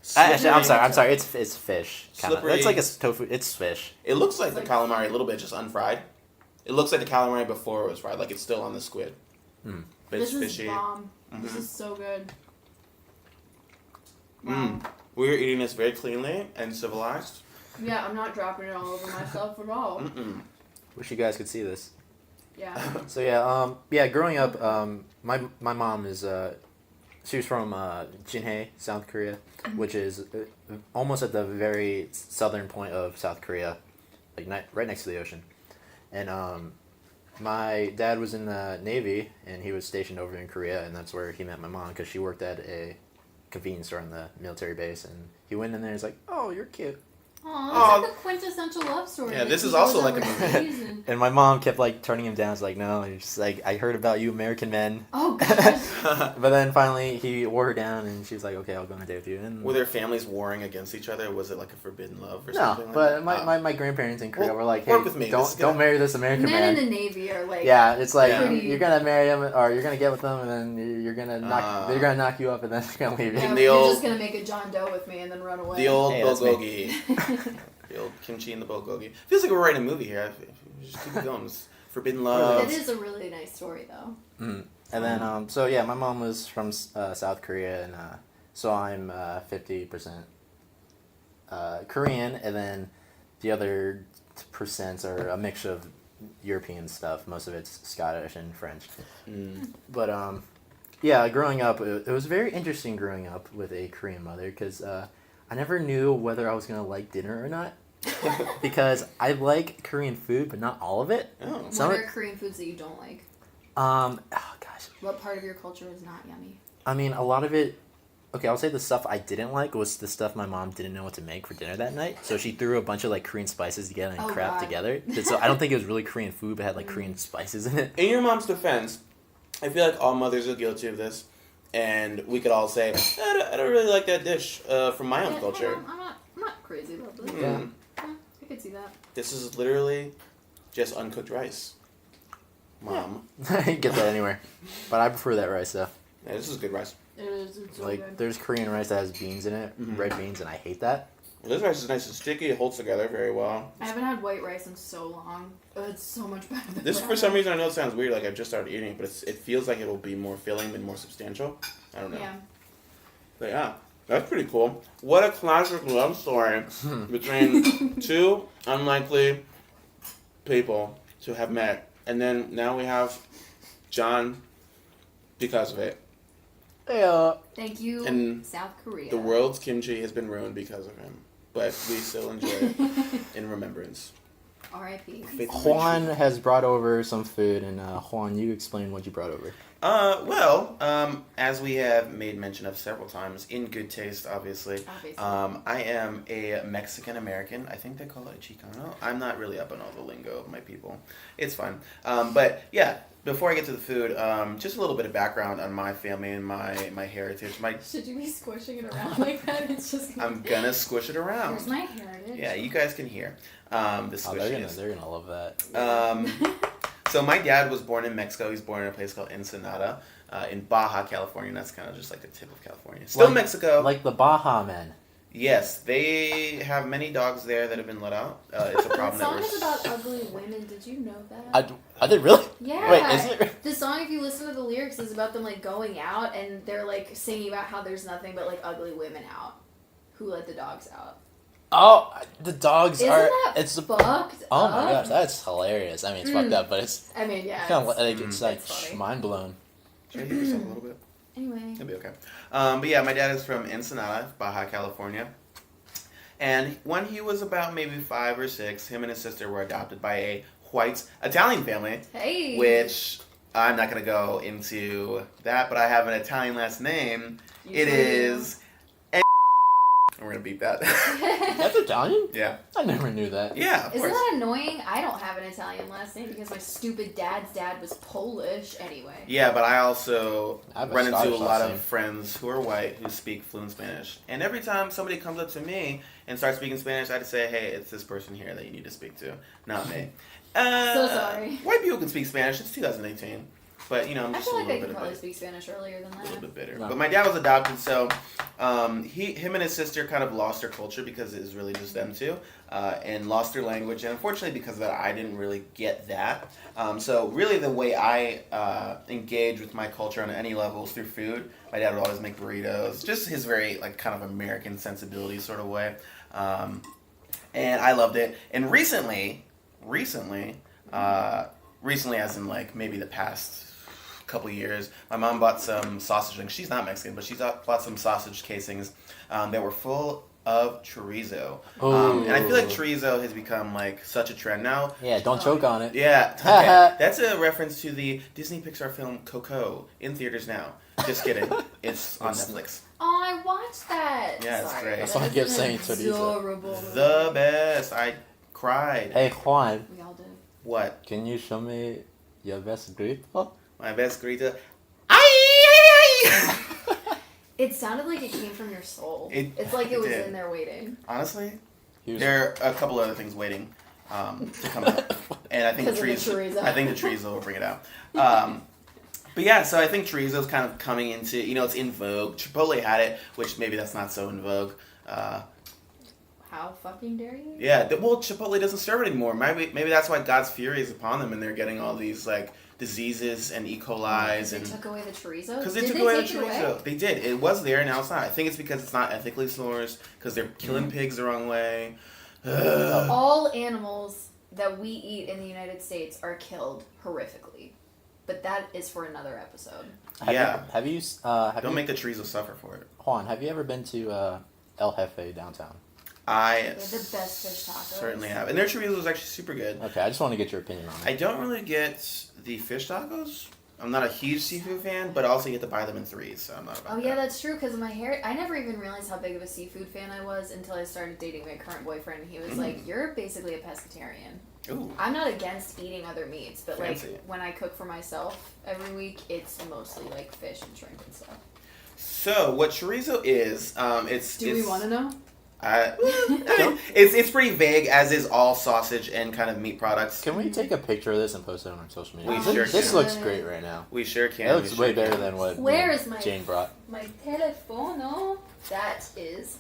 Slippery. Actually, I'm sorry. It's fish. Kinda. Slippery. It's like a tofu. It's fish. It looks like the Like- calamari a little bit, just unfried. It looks like the calamari before it was fried. Like it's still on the squid. Mm. But it's This fishy. is bomb. This Mhm. is so good. Mm. We're eating this very cleanly and civilized. Yeah, I'm not dropping it all over myself at all. Mm-mm. Wish you guys could see this. Yeah. So yeah, growing up, my mom is she was from Jinhae, South Korea, which is almost at the very southern point of South Korea, like right next to the ocean, and my dad was in the Navy and he was stationed over in Korea, and that's where he met my mom because she worked at a convenience store on the military base, and he went in there and was like, "Oh, you're cute." Aw, that's like a quintessential love story. Yeah, that this he is also goes like on a with movie. season. And my mom kept like turning him down. It's like, no, he's just like, I heard about you American men. Oh, gosh. But then finally he wore her down and she was like, okay, I'll go on a date with you. And Were their families warring against each other? Was it like a forbidden love or no, something? Like but that? my grandparents in Korea Well, were like, hey, work with me. This is don't gonna- marry this American Men man. in the Navy are like... Yeah, it's like Yeah. you're gonna marry him or you're gonna get with them and then you're gonna knock. They're gonna knock you up and then they're gonna leave you. Yeah, And you're the old- just gonna make a John Doe with me and then run away. The old Hey, that's me. bulgogi. The old kimchi and the bulgogi. Feels like we're writing a movie here. Just keep it going. It's forbidden love. It is a really nice story, though. Mm. And then so yeah, my mom was from South Korea, and so I'm 50% Korean, and then the other percents are a mix of European stuff. Most of it's Scottish and French. Mm. But yeah, growing up, it was very interesting growing up with a Korean mother because I never knew whether I was gonna like dinner or not. Because I like Korean food, but not all of it. Oh. Some What of- are Korean foods that you don't like? Oh gosh, What part of your culture is not yummy? I mean, a lot of it. Okay, I'll say the stuff I didn't like was the stuff my mom didn't know what to make for dinner that night. So she threw a bunch of like Korean spices together and Oh, crap God. together. So I don't think it was really Korean food, but had like Korean spices in it. In your mom's defense, I feel like all mothers are guilty of this, and we could all say, I don't really like that dish from my own Yeah, culture. I'm not crazy about this. Yeah. Mm. I could see that. This is literally just uncooked rice. Mom. I get that anywhere, but I prefer that rice though. Yeah, this is good rice. It is. It's so Like, good. there's Korean rice that has beans in it, Mhm. red beans, and I hate that. This rice is nice and sticky. It holds together very well. I haven't had white rice in so long. Oh, it's so much better than This, brown for some rice. reason, I know it sounds weird, like I've just started eating it, but it feels like it will be more filling and more substantial. I don't know. Yeah. But yeah, that's pretty cool. What a classic love story between two unlikely people to have met. And then now we have John because of it. Yeah. Thank you, And South Korea. The world's kimchi has been ruined because of him. But we still enjoy it in remembrance. R.I.P. Faithful Juan has brought over some food, and Juan, you explain what you brought over. As we have made mention of several times, in good taste, obviously. I am a Mexican American. I think they call it a Chicano. I'm not really up on all the lingo of my people. It's fine. But yeah, before I get to the food, just a little bit of background on my family and my heritage. Should you be squishing it around like that? It's just. I'm gonna squish it around. Here's my heritage. Yeah, you guys can hear the Oh, squishiness. they're gonna love that. So my dad was born in Mexico. He's born in a place called Ensenada, in Baja, California. And that's kind of just like the tip of California. Still Like- Mexico. Like the Baja Men. Yes, they have many dogs there that have been let out. It's a That problem song that is we're... about ugly women. Did you know that? I did really. Yeah. Wait, is it? The song, if you listen to the lyrics, is about them like going out and they're like singing about how there's nothing but like ugly women out who let the dogs out. Oh, the dogs Isn't are. that It's the. fucked Oh up? my gosh, that's hilarious. I mean, it's fucked up, but it's I mean, yeah. kind of it's- like it's like It's funny. mind blown. Should I hit yourself a little bit? Anyway. It'll be okay. But yeah, my dad is from Ensenada, Baja, California. And when he was about maybe 5 or 6, him and his sister were adopted by a white Italian family, Hey. which I'm not going to go into that, but I have an Italian last name. You It do. is... And we're going to beat that. That's Italian? Yeah. I never knew that. Yeah, of Isn't course. that annoying? I don't have an Italian last name because my stupid dad's dad was Polish anyway. Yeah, but I also I have a run into a Scottish lot last of name. friends who are white who speak fluent Spanish. And every time somebody comes up to me and starts speaking Spanish, I just say, hey, it's this person here that you need to speak to, not me. So sorry. White people can speak Spanish. It's 2018. But, you know, I'm I just feel a like I little could bit probably of speak Spanish earlier than a little that. bit bitter. No. But my dad was adopted, so Him and his sister kind of lost their culture because it was really just them two, and lost their language. And unfortunately, because of that, I didn't really get that. So really, the way I engage with my culture on any level is through food. My dad would always make burritos, just his very like kind of American sensibility sort of way, and I loved it. And recently, as in like maybe the past couple years, my mom bought some sausage, and she's not Mexican, but bought some sausage casings that were full of chorizo. And I feel like chorizo has become like such a trend now. Yeah, don't choke on it. Yeah, okay. That's a reference to the Disney Pixar film Coco in theaters now. Just kidding. It's on Netflix. Oh, I watched that. Yeah, it's Sorry, great. That's why I kept saying chorizo. adorable. The best. I cried. Hey Juan, We all did. What? can you show me your best grito? My best grita. It sounded like it came from your soul. It's like it was did. in there waiting. Honestly, He was- there are a couple other things waiting to come out, and I think the 'Cause of the trees. chorizo. I think the trees will bring it out. But yeah, so I think chorizo's kind of coming into, it's in vogue. Chipotle had it, which maybe that's not so in vogue. How fucking dare you? Yeah, well, Chipotle doesn't serve it anymore. Maybe that's why God's fury is upon them, and they're getting all these like diseases and E. coli's They and took away the chorizo? because they Did took away the take it away? chorizo. They did. It was there, now it's not. I think it's because it's not ethically sourced. Because they're killing pigs the wrong way. All animals that we eat in the United States are killed horrifically. But that is for another episode. Have you Don't make the chorizo suffer for it. Juan, have you ever been to El Jefe downtown? I They're the best fish tacos. certainly have, and their chorizo is actually super good. Okay, I just want to get your opinion on it. I don't really get the fish tacos. I'm not a huge seafood fan, but also you get to buy them in threes, so I'm not about Oh that. yeah, that's true. Because of my hair, I never even realized how big of a seafood fan I was until I started dating my current boyfriend. He was like, "You're basically a pescatarian." Ooh. I'm not against eating other meats, but Fancy. like when I cook for myself every week, it's mostly like fish and shrimp and stuff. So what chorizo is, it's. Do we want to know? I mean, it's pretty vague, as is all sausage and kind of meat products. Can we take a picture of this and post it on our social media? We This- sure This can. looks great right now. We sure can. It looks we sure way better can. than what Where is my- Jane brought. My telefono. That is.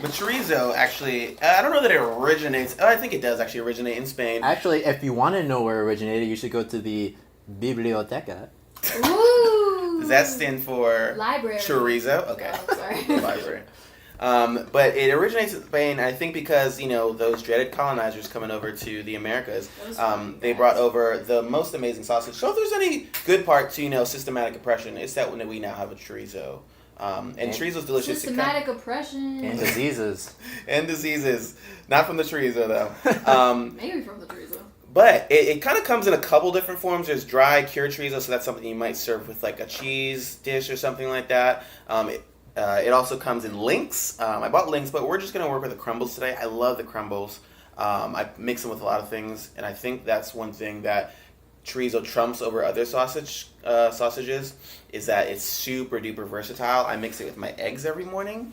But chorizo, actually, I don't know that it originates. Oh, I think it does actually originate in Spain. Actually, if you want to know where it originated, you should go to the Biblioteca. Ooh. Does that stand for Library. chorizo? Okay. Oh, sorry. Library. But it originates in Spain, I think, because those dreaded colonizers coming over to the Americas, they brought over the most amazing sausage. So if there's any good part to systematic oppression, it's that when we now have a chorizo, and chorizo's delicious. Systematic oppression. And diseases. And diseases, not from the chorizo though. Maybe from the chorizo. But it kind of comes in a couple different forms. There's dry cured chorizo, so that's something you might serve with like a cheese dish or something like that. It also comes in links. I bought links, but we're just going to work with the crumbles today. I love the crumbles. I mix them with a lot of things, and I think that's one thing that chorizo trumps over other sausages, is that it's super duper versatile. I mix it with my eggs every morning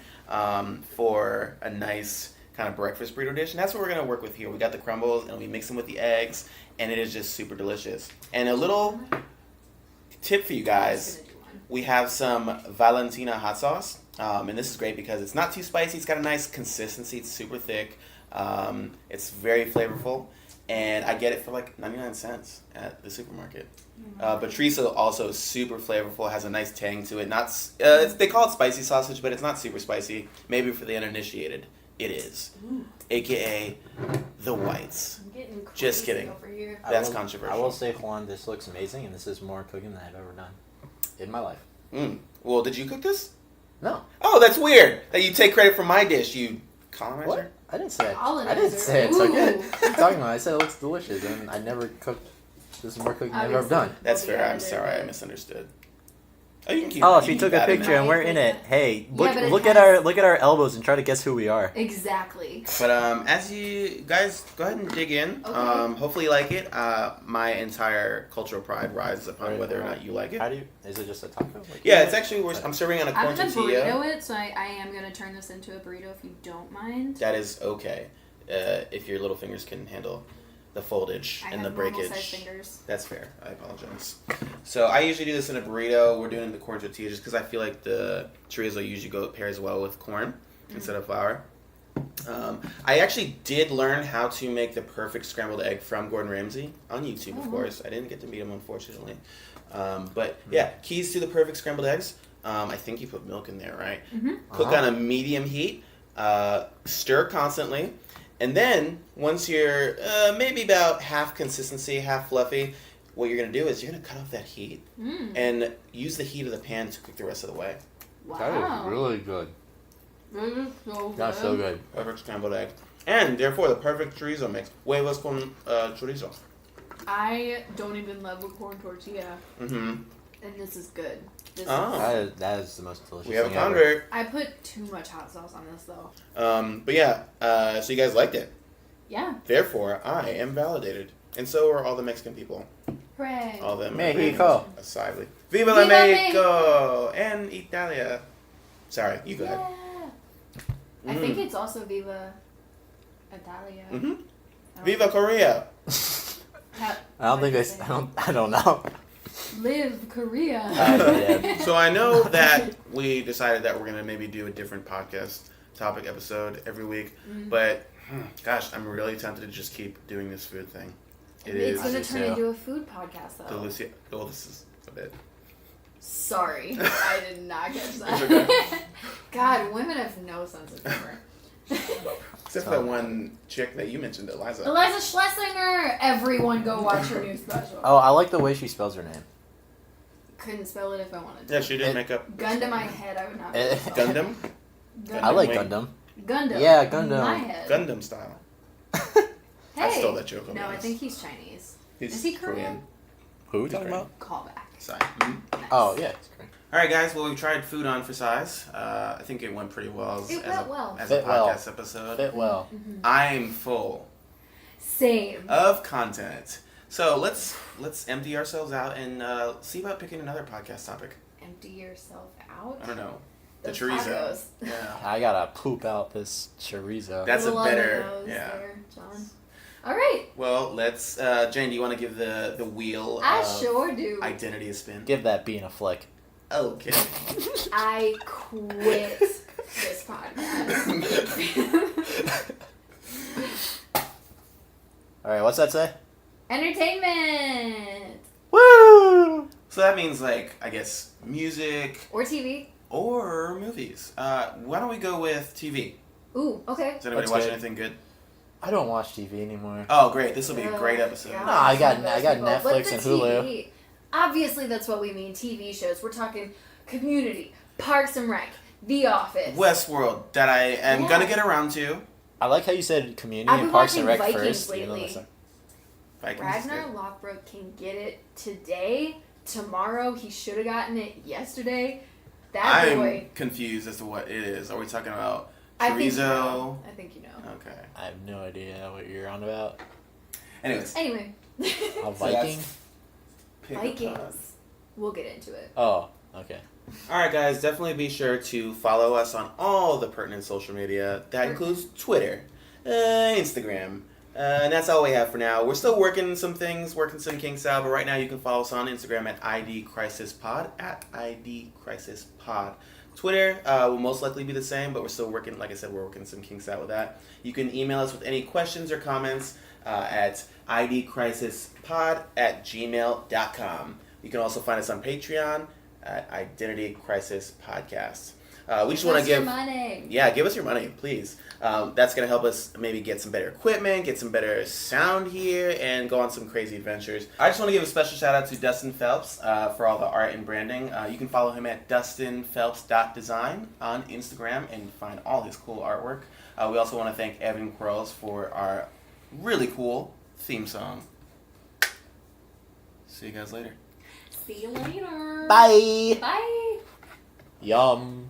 for a nice kind of breakfast burrito dish, and that's what we're going to work with here. We got the crumbles, and we mix them with the eggs, and it is just super delicious. And a little tip for you guys. We have some Valentina hot sauce, and this is great because it's not too spicy. It's got a nice consistency. It's super thick. It's very flavorful, and I get it for like 99 cents at the supermarket. But chorizo also is super flavorful. Has a nice tang to it. They call it spicy sausage, but it's not super spicy. Maybe for the uninitiated, it is. AKA the whites. I'm getting crazy Just kidding. over here. That's controversial. I will say, Juan, this looks amazing, and this is more cooking than I've ever done in my life. Well, did you cook this? No. Oh, that's weird that you take credit for my dish, you colonizer. What? I didn't say Colonizer. I didn't say it's okay. Ooh. What are you talking about? I said it looks delicious, and I never cooked. This is more cooking than I've ever Obviously. done. That's Well, fair. yeah, I'm sorry. I but- misunderstood. Oh, you can keep. Oh, you she can took keep a adding picture that. and we're in it. Hey, look! but it Look at our elbows and try to guess who we are. Exactly. But as you guys go ahead and dig in. Okay. Hopefully you like it. My entire cultural pride rises upon Right. whether or not you like it. How do you? Is it just a taco? Like, Yeah, it's actually I'm serving on a I'm corn gonna tortilla. burrito it, so I am gonna turn this into a burrito if you don't mind. That is okay, if your little fingers can handle the foldage I and the have normal breakage. sized fingers. That's fair. I apologize. So I usually do this in a burrito. We're doing it in the corn tortilla just because I feel like the chorizo usually pairs well with corn instead of flour. I actually did learn how to make the perfect scrambled egg from Gordon Ramsay on YouTube, of course. I didn't get to meet him, unfortunately. But yeah, keys to the perfect scrambled eggs. I think you put milk in there, right? Cook on a medium heat. Stir constantly. And then, once you're maybe about half consistency, half fluffy, what you're going to do is you're going to cut off that heat and use the heat of the pan to cook the rest of the way. Wow. That is really good. That is so good. That's so good. Perfect scrambled egg. And, therefore, the perfect chorizo mix. Huevos con chorizo. I don't even love a corn tortilla. Mm-hmm. And this is good. This Oh. That is the most delicious We have a thing ever. convert. I put too much hot sauce on this, though. But yeah, so you guys liked it. Yeah. Therefore, I am validated. And so are all the Mexican people. Hooray. All them. Mexico. Aside. Viva la Viva Mexico! And Italia. Sorry, you go ahead. I think it's also Viva Italia. Mm-hmm. I don't Viva Korea! I don't think I don't know. Live Korea. Yeah. So I know that we decided that we're going to maybe do a different podcast topic episode every week. But, gosh, I'm really tempted to just keep doing this food thing. It It's is going to turn too. into a food podcast, though. delicious. Oh, this is a bit. Sorry. I did not catch It's that. okay. God, women have no sense of humor. Except for that one chick that you mentioned, Eliza. Eliza Schlesinger! Everyone go watch her new special. Oh, I like the way she spells her name. Couldn't spell it if I wanted to. Yeah, she did make up Gun to my head, I would not be able to spell it. Gundam. I like Wing. Gundam. Gundam. Yeah, Gundam. My head. Gundam style. Hey. I stole that joke. No, I think he's Chinese. He's Is he Korean? Who are we He's talking Korean. about? Callback. Sorry. Mhm. Nice. Oh, yeah. It's great. All right, guys. Well, we tried food on for size. I think it went pretty well as, It as, went a, well. as a Fit well. podcast episode. Fit well. I'm full Same. of content. So let's empty ourselves out and see about picking another podcast topic. Empty yourself out. I don't know. The Those chorizo. tacos. Yeah. I gotta poop out this chorizo. That's a Little on the better. nose Yeah. there, John. All right. Well, let's. Jane, do you want to give the wheel I of sure do. identity a spin? Give that bean a flick. Okay. I quit this podcast. Alright, what's that say? Entertainment Woo! So that means, like, I guess, music or TV. or movies. Why don't we go with TV? Ooh, okay. Does anybody That's watch good. anything good? I don't watch TV anymore. Oh, great. This will be a great episode. God, No, I got- some of those I got people. But Netflix the and Hulu. TV, obviously, that's what we mean. TV shows. We're talking Community, Parks and Rec, The Office. Westworld, that I am Yeah. going to get around to. I like how you said Community I've and been Parks and Rec watching Vikings first. even though lately. that's not- Vikings is Ragnar good. Lothbrok can get it today, tomorrow. He should have gotten it yesterday. That I'm boy. confused as to what it is. Are we talking about I think you chorizo? know. I think you know. Okay. I have no idea what you're on about. Anyways. Anyway. A So Viking? pick a pod. Vikings. We'll get into it. Oh, okay. Alright, guys, definitely be sure to follow us on all the pertinent social media. That includes Twitter, Instagram, and that's all we have for now. We're still working some things, working some kinks out, but right now you can follow us on Instagram at idcrisispod, at idcrisispod. Twitter will most likely be the same, but we're still working, like I said, we're working some kinks out with that. You can email us with any questions or comments at idcrisispod@gmail.com. You can also find us on Patreon at Identity Crisis Podcast. We just want to give, money. yeah, give us your money, please. That's gonna help us maybe get some better equipment, get some better sound here, and go on some crazy adventures. I just want to give a special shout out to Dustin Phelps for all the art and branding. You can follow him at dustinphelps.design on Instagram and find all his cool artwork. We also want to thank Evan Quarles for our really cool theme song. See you guys later. See you later. Bye! Bye. Yum.